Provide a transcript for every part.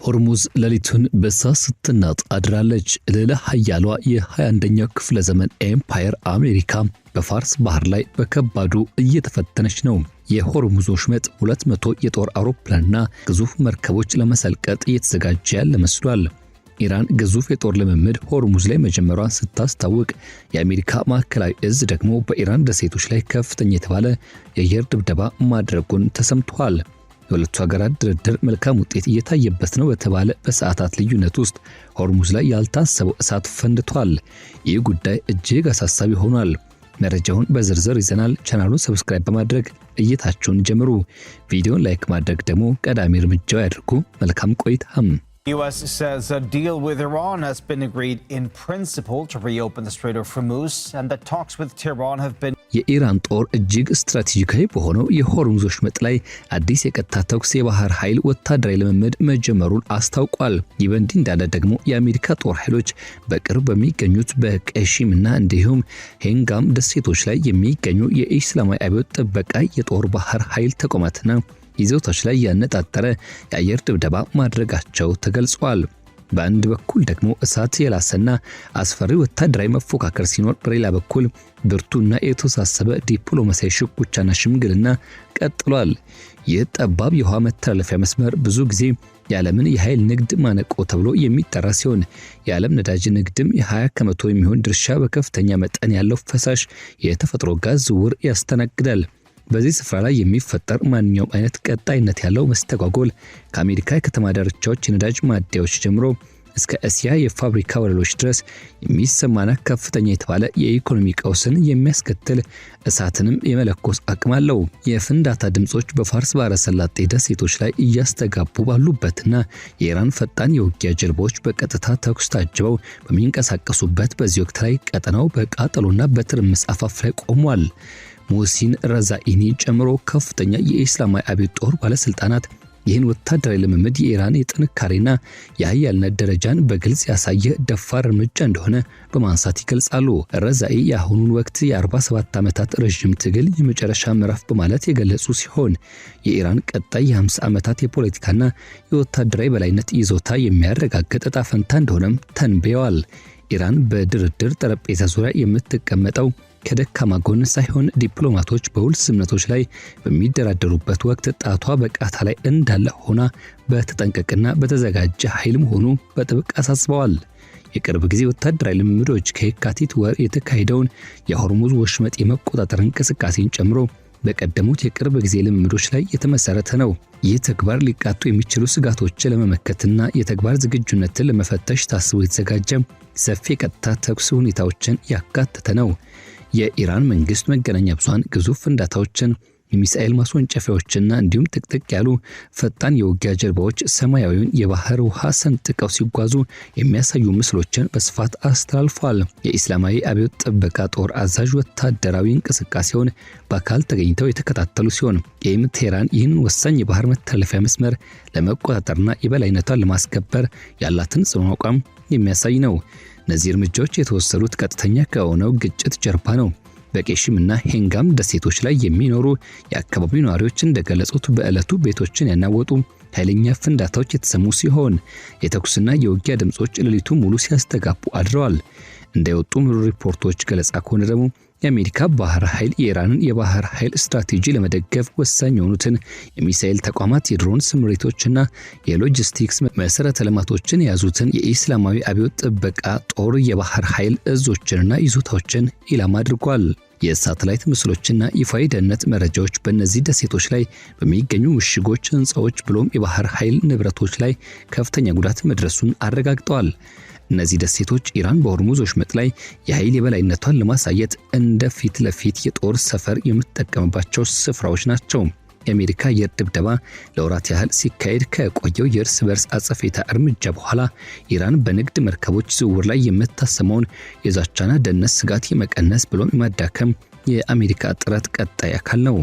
ሆርሙዝ ሌሊቱን በእሳት ስትናጥ አድራለች። ልዕለ ኃያሏ የ21ኛው ክፍለ ዘመን ኤምፓየር አሜሪካ በፋርስ ባህር ላይ በከባዱ እየተፈተነች ነው። የሆርሙዝ ወሽመጥ 200 የጦር አውሮፕላንና ግዙፍ መርከቦች ለመሰልቀጥ እየተዘጋጀ ያለ መስሏል። ኢራን ግዙፍ የጦር ልምምድ ሆርሙዝ ላይ መጀመሯን ስታስታውቅ፣ የአሜሪካ ማዕከላዊ እዝ ደግሞ በኢራን ደሴቶች ላይ ከፍተኛ የተባለ የአየር ድብደባ ማድረጉን ተሰምቷል። የሁለቱ ሀገራት ድርድር መልካም ውጤት እየታየበት ነው በተባለ በሰዓታት ልዩነት ውስጥ ሆርሙዝ ላይ ያልታሰበው እሳት ፈንድቷል። ይህ ጉዳይ እጅግ አሳሳቢ ሆኗል። መረጃውን በዝርዝር ይዘናል። ቻናሉን ሰብስክራይብ በማድረግ እይታችሁን ጀምሩ። ቪዲዮን ላይክ ማድረግ ደግሞ ቀዳሚ እርምጃው ያድርጉ። መልካም ቆይታም። U.S. says a deal with Iran has been agreed in principle to reopen the Strait of Hormuz and that talks with Tehran have been የኢራን ጦር እጅግ ስትራቴጂካዊ በሆነው የሆርሙዝ ወሽመጥ ላይ አዲስ የቀጥታ ተኩስ የባህር ኃይል ወታደራዊ ልምምድ መጀመሩን አስታውቋል። ይህ በእንዲህ እንዳለ ደግሞ የአሜሪካ ጦር ኃይሎች በቅርብ በሚገኙት በቀሺምና እንዲሁም ሄንጋም ደሴቶች ላይ የሚገኙ የኢስላማዊ አብዮት ጥበቃ የጦር ባህር ኃይል ተቋማትና ይዞታዎች ላይ ያነጣጠረ የአየር ድብደባ ማድረጋቸው ተገልጿል። በአንድ በኩል ደግሞ እሳት የላሰና አስፈሪ ወታደራዊ መፎካከር ሲኖር፣ በሌላ በኩል ብርቱና የተወሳሰበ ዲፕሎማሲያዊ ሽኩቻና ሽምግልና ቀጥሏል። ይህ ጠባብ የውሃ መተላለፊያ መስመር ብዙ ጊዜ የዓለምን የኃይል ንግድ ማነቆ ተብሎ የሚጠራ ሲሆን፣ የዓለም ነዳጅ ንግድም የ20 ከመቶ የሚሆን ድርሻ በከፍተኛ መጠን ያለው ፈሳሽ የተፈጥሮ ጋዝ ዝውውር ያስተናግዳል። በዚህ ስፍራ ላይ የሚፈጠር ማንኛውም አይነት ቀጣይነት ያለው መስተጓጎል ከአሜሪካ የከተማ ዳርቻዎች የነዳጅ ማደያዎች ጀምሮ እስከ እስያ የፋብሪካ ወለሎች ድረስ የሚሰማና ከፍተኛ የተባለ የኢኮኖሚ ቀውስን የሚያስከትል እሳትንም የመለኮስ አቅም አለው። የፍንዳታ ድምጾች በፋርስ ባህረ ሰላጤ ደሴቶች ላይ እያስተጋቡ ባሉበትና የኢራን ፈጣን የውጊያ ጀልባዎች በቀጥታ ተኩስ ታጅበው በሚንቀሳቀሱበት በዚህ ወቅት ላይ ቀጠናው በቃጠሎና በትርምስ አፋፍ ላይ ቆሟል። ሙህሲን ረዛኢኒ ጨምሮ ከፍተኛ የኢስላማዊ አብዮት ጦር ባለስልጣናት ይህን ወታደራዊ ልምምድ የኢራን የጥንካሬና የኃያልነት ደረጃን በግልጽ ያሳየ ደፋር እርምጃ እንደሆነ በማንሳት ይገልጻሉ። ረዛኢ የአሁኑን ወቅት የ47 ዓመታት ረዥም ትግል የመጨረሻ ምዕራፍ በማለት የገለጹ ሲሆን፣ የኢራን ቀጣይ የ50 ዓመታት የፖለቲካና የወታደራዊ በላይነት ይዞታ የሚያረጋግጥ ዕጣ ፈንታ እንደሆነም ተንብየዋል። ኢራን በድርድር ጠረጴዛ ዙሪያ የምትቀመጠው ከደካማ ጎን ሳይሆን ዲፕሎማቶች በውል ስምምነቶች ላይ በሚደራደሩበት ወቅት ጣቷ በቃታ ላይ እንዳለ ሆና በተጠንቀቅና በተዘጋጀ ኃይል መሆኑ በጥብቅ አሳስበዋል። የቅርብ ጊዜ ወታደራዊ ልምምዶች ከየካቲት ወር የተካሄደውን የሆርሙዝ ወሽመጥ የመቆጣጠር እንቅስቃሴን ጨምሮ በቀደሙት የቅርብ ጊዜ ልምምዶች ላይ የተመሰረተ ነው። ይህ ተግባር ሊቃጡ የሚችሉ ስጋቶችን ለመመከትና የተግባር ዝግጁነትን ለመፈተሽ ታስቦ የተዘጋጀ ሰፊ የቀጥታ ተኩስ ሁኔታዎችን ያካተተ ነው። የኢራን መንግስት መገናኛ ብዙሃን ግዙፍ ፍንዳታዎችን፣ የሚሳኤል ማስወንጨፊያዎችና እንዲሁም ጥቅጥቅ ያሉ ፈጣን የውጊያ ጀልባዎች ሰማያዊውን የባህር ውሃ ሰንጥቀው ሲጓዙ የሚያሳዩ ምስሎችን በስፋት አስተላልፏል። የኢስላማዊ አብዮት ጥበቃ ጦር አዛዥ ወታደራዊ እንቅስቃሴውን በአካል ተገኝተው የተከታተሉ ሲሆን፣ ይህም ቴህራን ይህን ወሳኝ የባህር መተላለፊያ መስመር ለመቆጣጠርና የበላይነቷን ለማስከበር ያላትን ጽኑ አቋም የሚያሳይ ነው። እነዚህ እርምጃዎች የተወሰዱት ቀጥተኛ ከሆነው ግጭት ጀርባ ነው። በቄሺምና ሄንጋም ደሴቶች ላይ የሚኖሩ የአካባቢው ነዋሪዎች እንደገለጹት በዕለቱ ቤቶችን ያናወጡ ኃይለኛ ፍንዳታዎች የተሰሙ ሲሆን፣ የተኩስና የውጊያ ድምጾች ሌሊቱ ሙሉ ሲያስተጋቡ አድረዋል። እንደወጡ ሪፖርቶች ገለጻ ከሆነ ደግሞ የአሜሪካ ባህር ኃይል የኢራንን የባህር ኃይል ስትራቴጂ ለመደገፍ ወሳኝ የሆኑትን የሚሳኤል ተቋማት፣ የድሮን ስምሪቶችና የሎጂስቲክስ መሰረተ ልማቶችን የያዙትን የኢስላማዊ አብዮት ጥበቃ ጦር የባህር ኃይል እዞችንና ይዞታዎችን ኢላማ አድርጓል። የሳተላይት ምስሎችና ይፋዊ ደህንነት መረጃዎች በእነዚህ ደሴቶች ላይ በሚገኙ ምሽጎች፣ ህንፃዎች ብሎም የባህር ኃይል ንብረቶች ላይ ከፍተኛ ጉዳት መድረሱን አረጋግጠዋል። እነዚህ ደሴቶች ኢራን በሆርሙዝ ወሽመጥ ላይ የኃይል የበላይነቷን ለማሳየት እንደ ፊት ለፊት የጦር ሰፈር የምትጠቀምባቸው ስፍራዎች ናቸው። የአሜሪካ አየር ድብደባ ለወራት ያህል ሲካሄድ ከቆየው የእርስ በርስ አጸፌታ እርምጃ በኋላ ኢራን በንግድ መርከቦች ዝውውር ላይ የምታሰማውን የዛቻና ደህንነት ስጋት የመቀነስ ብሎም የማዳከም የአሜሪካ ጥረት ቀጣይ አካል ነው።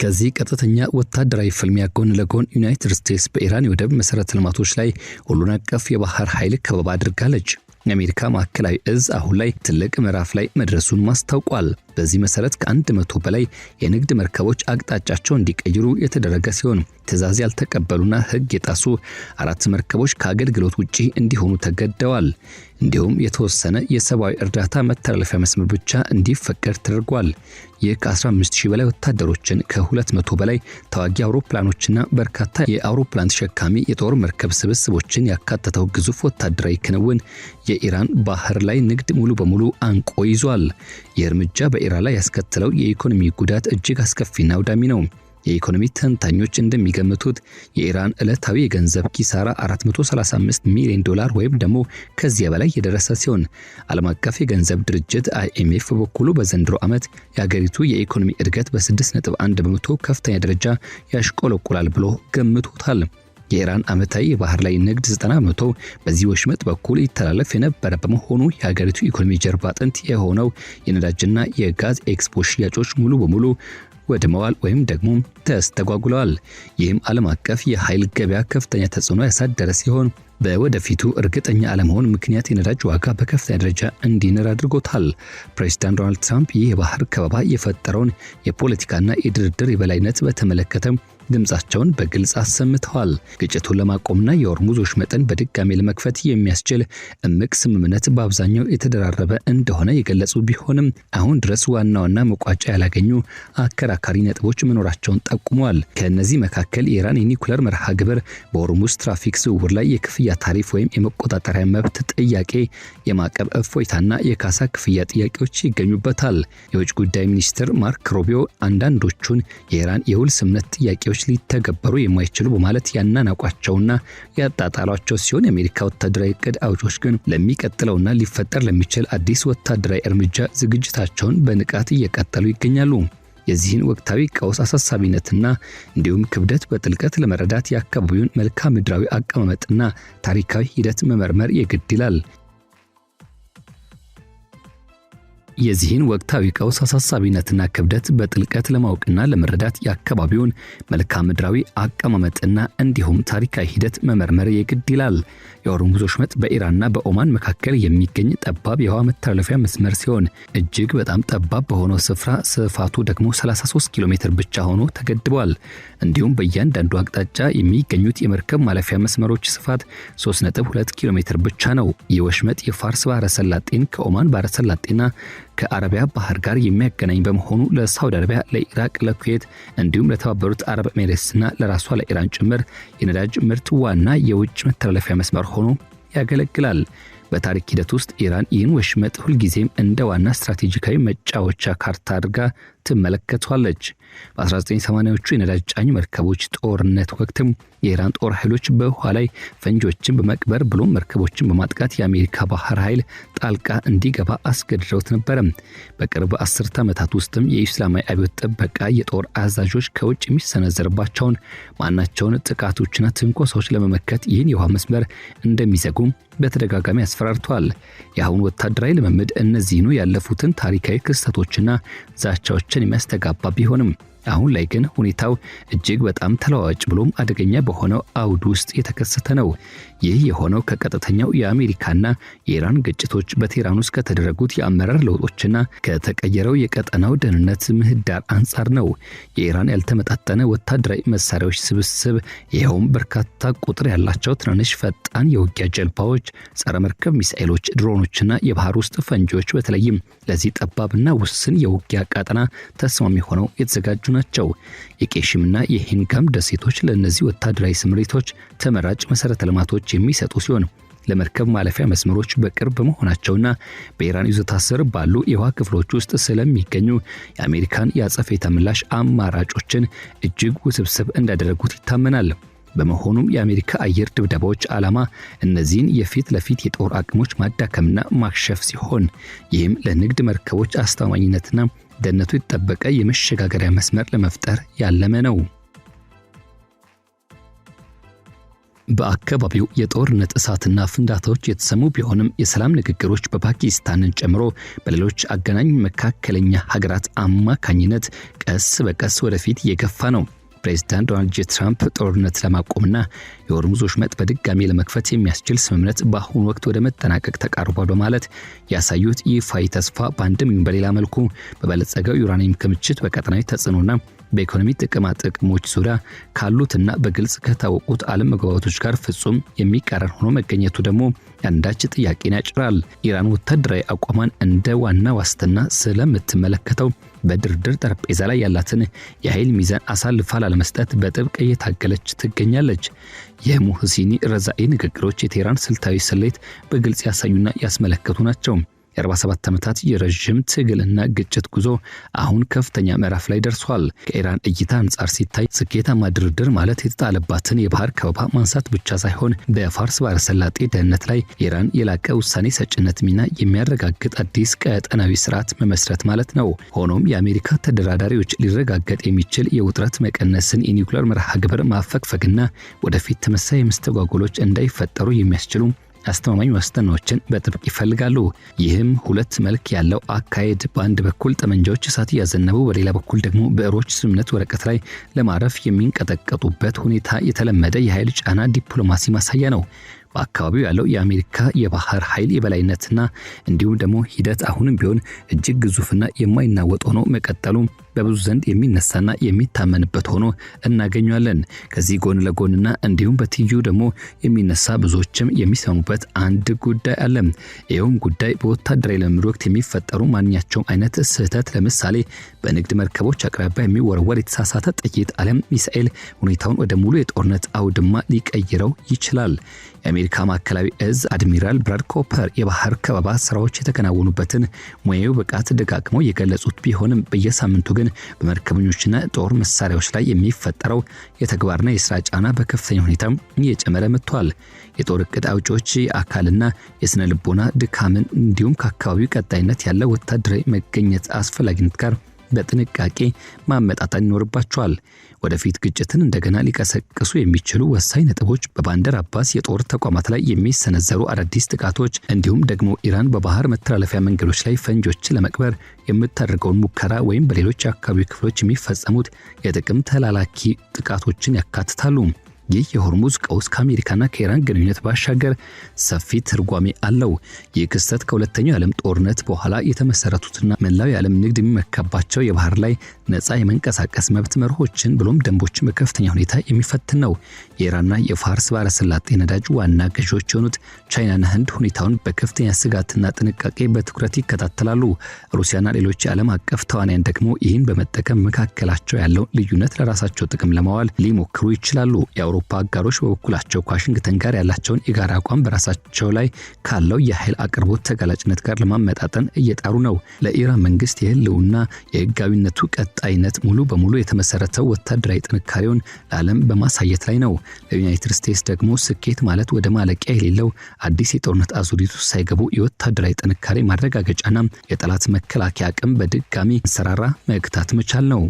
ከዚህ ቀጥተኛ ወታደራዊ ፍልሚያ ጎን ለጎን ዩናይትድ ስቴትስ በኢራን የወደብ መሰረተ ልማቶች ላይ ሁሉን አቀፍ የባህር ኃይል ከበባ አድርጋለች። የአሜሪካ ማዕከላዊ እዝ አሁን ላይ ትልቅ ምዕራፍ ላይ መድረሱን ማስታውቋል። በዚህ መሰረት ከ100 በላይ የንግድ መርከቦች አቅጣጫቸው እንዲቀይሩ የተደረገ ሲሆን ትዕዛዝ ያልተቀበሉና ሕግ የጣሱ 4 መርከቦች ከአገልግሎት ውጪ እንዲሆኑ ተገደዋል። እንዲሁም የተወሰነ የሰብአዊ እርዳታ መተላለፊያ መስመር ብቻ እንዲፈቀድ ተደርጓል። ይህ ከ15000 በላይ ወታደሮችን ከ200 በላይ ተዋጊ አውሮፕላኖችና በርካታ የአውሮፕላን ተሸካሚ የጦር መርከብ ስብስቦችን ያካተተው ግዙፍ ወታደራዊ ክንውን የኢራን ባህር ላይ ንግድ ሙሉ በሙሉ አንቆ ይዟል። ይህ እርምጃ በኢራን ላይ ያስከተለው የኢኮኖሚ ጉዳት እጅግ አስከፊና አውዳሚ ነው። የኢኮኖሚ ተንታኞች እንደሚገምቱት የኢራን ዕለታዊ የገንዘብ ኪሳራ $435 ሚሊዮን ወይም ደግሞ ከዚያ በላይ የደረሰ ሲሆን ዓለም አቀፍ የገንዘብ ድርጅት IMF በበኩሉ በዘንድሮ ዓመት የሀገሪቱ የኢኮኖሚ እድገት በ6.1 በመቶ ከፍተኛ ደረጃ ያሽቆለቁላል ብሎ ገምቶታል። የኢራን ዓመታዊ የባህር ላይ ንግድ 90 በመቶ በዚህ ወሽመጥ በኩል ይተላለፍ የነበረ በመሆኑ የሀገሪቱ ኢኮኖሚ ጀርባ አጥንት የሆነው የነዳጅና የጋዝ ኤክስፖርት ሽያጮች ሙሉ በሙሉ ወድመዋል ወይም ደግሞ ተስተጓጉለዋል። ይህም ዓለም አቀፍ የኃይል ገበያ ከፍተኛ ተጽዕኖ ያሳደረ ሲሆን በወደፊቱ እርግጠኛ አለመሆን ምክንያት የነዳጅ ዋጋ በከፍተኛ ደረጃ እንዲንር አድርጎታል። ፕሬዝዳንት ዶናልድ ትራምፕ ይህ የባህር ከበባ የፈጠረውን የፖለቲካና የድርድር የበላይነት በተመለከተ ድምጻቸውን በግልጽ አሰምተዋል። ግጭቱን ለማቆምና የሆርሙዝ ወሽመጥን በድጋሚ ለመክፈት የሚያስችል እምቅ ስምምነት በአብዛኛው የተደራረበ እንደሆነ የገለጹ ቢሆንም አሁን ድረስ ዋና መቋጫ ያላገኙ አከራካሪ ነጥቦች መኖራቸውን ጠቁመዋል። ከእነዚህ መካከል የኢራን የኒኩለር መርሃ ግብር፣ በሆርሙዝ ትራፊክ ዝውውር ላይ የክፍያ ታሪፍ ወይም የመቆጣጠሪያ መብት ጥያቄ፣ የማዕቀብ እፎይታና የካሳ ክፍያ ጥያቄዎች ይገኙበታል። የውጭ ጉዳይ ሚኒስትር ማርክ ሩቢዮ አንዳንዶቹን የኢራን የውል ስምምነት ጥያቄዎች ሊተገበሩ የማይችሉ በማለት ያናናቋቸውና ያጣጣሏቸው ሲሆን የአሜሪካ ወታደራዊ ዕቅድ አውጪዎች ግን ለሚቀጥለውና ሊፈጠር ለሚችል አዲስ ወታደራዊ እርምጃ ዝግጅታቸውን በንቃት እየቀጠሉ ይገኛሉ። የዚህን ወቅታዊ ቀውስ አሳሳቢነትና እንዲሁም ክብደት በጥልቀት ለመረዳት የአካባቢውን መልክዓ ምድራዊ አቀማመጥና ታሪካዊ ሂደት መመርመር የግድ ይላል። የዚህን ወቅታዊ ቀውስ አሳሳቢነትና ክብደት በጥልቀት ለማወቅና ለመረዳት የአካባቢውን መልክዓ ምድራዊ አቀማመጥና እንዲሁም ታሪካዊ ሂደት መመርመር የግድ ይላል። የሆርሙዝ ወሽመጥ በኢራንና በኦማን መካከል የሚገኝ ጠባብ የውሃ መተላለፊያ መስመር ሲሆን እጅግ በጣም ጠባብ በሆነው ስፍራ ስፋቱ ደግሞ 33 ኪሎ ሜትር ብቻ ሆኖ ተገድቧል። እንዲሁም በእያንዳንዱ አቅጣጫ የሚገኙት የመርከብ ማለፊያ መስመሮች ስፋት 3.2 ኪሎ ሜትር ብቻ ነው። ይህ ወሽመጥ የፋርስ ባህረ ሰላጤን ከኦማን ባህረ ሰላጤና ከአረቢያ ባህር ጋር የሚያገናኝ በመሆኑ ለሳውዲ አረቢያ፣ ለኢራቅ፣ ለኩዌት እንዲሁም ለተባበሩት አረብ ኤሚሬትስና ለራሷ ለኢራን ጭምር የነዳጅ ምርት ዋና የውጭ መተላለፊያ መስመር ሆኖ ያገለግላል። በታሪክ ሂደት ውስጥ ኢራን ይህን ወሽመጥ ሁልጊዜም እንደ ዋና ስትራቴጂካዊ መጫወቻ ካርታ አድርጋ ትመለከቷለች። በ1980ዎቹ የነዳጅ ጫኝ መርከቦች ጦርነት ወቅትም የኢራን ጦር ኃይሎች በውሃ ላይ ፈንጂዎችን በመቅበር ብሎም መርከቦችን በማጥቃት የአሜሪካ ባህር ኃይል ጣልቃ እንዲገባ አስገድደውት ነበር። በቅርብ 10 ዓመታት ውስጥም የኢስላማዊ አብዮት ጥበቃ የጦር አዛዦች ከውጭ የሚሰነዘርባቸውን ማናቸውን ጥቃቶችና ትንኮሳዎች ለመመከት ይህን የውሃ መስመር እንደሚዘጉ በተደጋጋሚ አስፈራርተዋል። የአሁኑ ወታደራዊ ልምምድ እነዚህኑ ያለፉትን ታሪካዊ ክስተቶችና ዛቻዎችን የሚያስተጋባ ቢሆንም አሁን ላይ ግን ሁኔታው እጅግ በጣም ተለዋዋጭ ብሎም አደገኛ በሆነው አውድ ውስጥ የተከሰተ ነው። ይህ የሆነው ከቀጥተኛው የአሜሪካና የኢራን ግጭቶች፣ በቴህራን ውስጥ ከተደረጉት የአመራር ለውጦችና ከተቀየረው የቀጠናው ደህንነት ምህዳር አንጻር ነው። የኢራን ያልተመጣጠነ ወታደራዊ መሳሪያዎች ስብስብ፣ ይኸውም በርካታ ቁጥር ያላቸው ትናንሽ ፈጣን የውጊያ ጀልባዎች፣ ጸረ መርከብ ሚሳኤሎች፣ ድሮኖችና የባህር ውስጥ ፈንጂዎች በተለይም ለዚህ ጠባብና ውስን የውጊያ ቀጠና ተስማሚ ሆነው የተዘጋጁ ናቸው። የቄሽምና የሂንጋም ደሴቶች ለእነዚህ ወታደራዊ ስምሪቶች ተመራጭ መሰረተ ልማቶች የሚሰጡ ሲሆን ለመርከብ ማለፊያ መስመሮች በቅርብ በመሆናቸውና በኢራን ይዞታ ስር ባሉ የውሃ ክፍሎች ውስጥ ስለሚገኙ የአሜሪካን የአጸፋ ምላሽ አማራጮችን እጅግ ውስብስብ እንዳደረጉት ይታመናል። በመሆኑም የአሜሪካ አየር ድብደባዎች ዓላማ እነዚህን የፊት ለፊት የጦር አቅሞች ማዳከምና ማክሸፍ ሲሆን ይህም ለንግድ መርከቦች አስተማማኝነትና ደህንነቱ የተጠበቀ የመሸጋገሪያ መስመር ለመፍጠር ያለመ ነው። በአካባቢው የጦርነት እሳትና ፍንዳታዎች የተሰሙ ቢሆንም የሰላም ንግግሮች በፓኪስታንን ጨምሮ በሌሎች አገናኝ መካከለኛ ሀገራት አማካኝነት ቀስ በቀስ ወደፊት እየገፋ ነው። ፕሬዝዳንት ዶናልድ ጄ ትራምፕ ጦርነት ለማቆምና የሆርሙዝ ወሽመጥ በድጋሚ ለመክፈት የሚያስችል ስምምነት በአሁኑ ወቅት ወደ መጠናቀቅ ተቃርቧል በማለት ያሳዩት ይፋዊ ተስፋ በአንድም ይሁን በሌላ መልኩ በበለጸገው ዩራኒየም ክምችት በቀጠናዊ ተጽዕኖና በኢኮኖሚ ጥቅሞች ዙሪያ ካሉትና በግልጽ ከታወቁት ዓለም መግባባቶች ጋር ፍጹም የሚቃረን ሆኖ መገኘቱ ደግሞ አንዳች ጥያቄን ያጭራል። ኢራን ወታደራዊ አቋሟን እንደ ዋና ዋስትና ስለምትመለከተው በድርድር ጠረጴዛ ላይ ያላትን የኃይል ሚዛን አሳልፋ ላለመስጠት በጥብቅ እየታገለች ትገኛለች። የሙህሲኒ ረዛኢ ንግግሮች የቴህራን ስልታዊ ስሌት በግልጽ ያሳዩና ያስመለከቱ ናቸው። የ47 ዓመታት የረጅም ትግልና ግጭት ጉዞ አሁን ከፍተኛ ምዕራፍ ላይ ደርሷል። ከኢራን እይታ አንጻር ሲታይ ስኬታማ ድርድር ማለት የተጣለባትን የባህር ከበባ ማንሳት ብቻ ሳይሆን በፋርስ ባህረ ሰላጤ ደህንነት ላይ ኢራን የላቀ ውሳኔ ሰጭነት ሚና የሚያረጋግጥ አዲስ ቀጠናዊ ስርዓት መመስረት ማለት ነው። ሆኖም የአሜሪካ ተደራዳሪዎች ሊረጋገጥ የሚችል የውጥረት መቀነስን፣ የኒውክሌር መርሃ ግብር ማፈግፈግና ወደፊት ተመሳሳይ መስተጓጎሎች እንዳይፈጠሩ የሚያስችሉ አስተማማኝ ዋስትናዎችን በጥብቅ ይፈልጋሉ። ይህም ሁለት መልክ ያለው አካሄድ፣ በአንድ በኩል ጠመንጃዎች እሳት እያዘነቡ በሌላ በኩል ደግሞ ብዕሮች ስምምነት ወረቀት ላይ ለማረፍ የሚንቀጠቀጡበት ሁኔታ የተለመደ የኃይል ጫና ዲፕሎማሲ ማሳያ ነው። በአካባቢው ያለው የአሜሪካ የባህር ኃይል የበላይነትና እንዲሁም ደግሞ ሂደት አሁንም ቢሆን እጅግ ግዙፍና የማይናወጥ ሆኖ መቀጠሉ በብዙ ዘንድ የሚነሳና የሚታመንበት ሆኖ እናገኛለን። ከዚህ ጎን ለጎንና እንዲሁም በትይዩ ደግሞ የሚነሳ ብዙዎችም የሚሰሙበት አንድ ጉዳይ አለ። ይኸውም ጉዳይ በወታደራዊ ልምምድ ወቅት የሚፈጠሩ ማንኛቸውም አይነት ስህተት፣ ለምሳሌ በንግድ መርከቦች አቅራቢያ የሚወረወር የተሳሳተ ጥይት አለም ሚሳኤል ሁኔታውን ወደ ሙሉ የጦርነት አውድማ ሊቀይረው ይችላል። የአሜሪካ ማዕከላዊ እዝ አድሚራል ብራድ ኮፐር የባህር ከበባ ስራዎች የተከናወኑበትን ሙያዊ ብቃት ደጋግመው የገለጹት ቢሆንም በየሳምንቱ ግን በመርከበኞችና ጦር መሳሪያዎች ላይ የሚፈጠረው የተግባርና የስራ ጫና በከፍተኛ ሁኔታ እየጨመረ መጥቷል። የጦር እቅድ አውጪዎች የአካልና የስነ ልቦና ድካምን እንዲሁም ከአካባቢው ቀጣይነት ያለው ወታደራዊ መገኘት አስፈላጊነት ጋር በጥንቃቄ ማመጣጠን ይኖርባቸዋል። ወደፊት ግጭትን እንደገና ሊቀሰቅሱ የሚችሉ ወሳኝ ነጥቦች በባንደር አባስ የጦር ተቋማት ላይ የሚሰነዘሩ አዳዲስ ጥቃቶች እንዲሁም ደግሞ ኢራን በባህር መተላለፊያ መንገዶች ላይ ፈንጆችን ለመቅበር የምታደርገውን ሙከራ ወይም በሌሎች የአካባቢ ክፍሎች የሚፈጸሙት የጥቅም ተላላኪ ጥቃቶችን ያካትታሉ። ይህ የሆርሙዝ ቀውስ ከአሜሪካና ከኢራን ግንኙነት ባሻገር ሰፊ ትርጓሜ አለው። ይህ ክስተት ከሁለተኛው የዓለም ጦርነት በኋላ የተመሰረቱትና መላው የዓለም ንግድ የሚመካባቸው የባህር ላይ ነፃ የመንቀሳቀስ መብት መርሆችን ብሎም ደንቦችን በከፍተኛ ሁኔታ የሚፈትን ነው። የኢራንና የፋርስ ባህረ ሰላጤ ነዳጅ ዋና ገዢዎች የሆኑት ቻይናና ህንድ ሁኔታውን በከፍተኛ ስጋትና ጥንቃቄ በትኩረት ይከታተላሉ። ሩሲያና ሌሎች የዓለም አቀፍ ተዋናያን ደግሞ ይህን በመጠቀም መካከላቸው ያለው ልዩነት ለራሳቸው ጥቅም ለማዋል ሊሞክሩ ይችላሉ። የአውሮፓ አጋሮች በበኩላቸው ከዋሽንግተን ጋር ያላቸውን የጋራ አቋም በራሳቸው ላይ ካለው የኃይል አቅርቦት ተጋላጭነት ጋር ለማመጣጠን እየጣሩ ነው። ለኢራን መንግስት የህልውና የህጋዊነቱ ቀጣይነት ሙሉ በሙሉ የተመሰረተው ወታደራዊ ጥንካሬውን ለዓለም በማሳየት ላይ ነው። ለዩናይትድ ስቴትስ ደግሞ ስኬት ማለት ወደ ማለቂያ የሌለው አዲስ የጦርነት አዙሪት ውስጥ ሳይገቡ የወታደራዊ ጥንካሬ ማረጋገጫና የጠላት መከላከያ አቅም በድጋሚ ሰራራ መግታት መቻል ነው።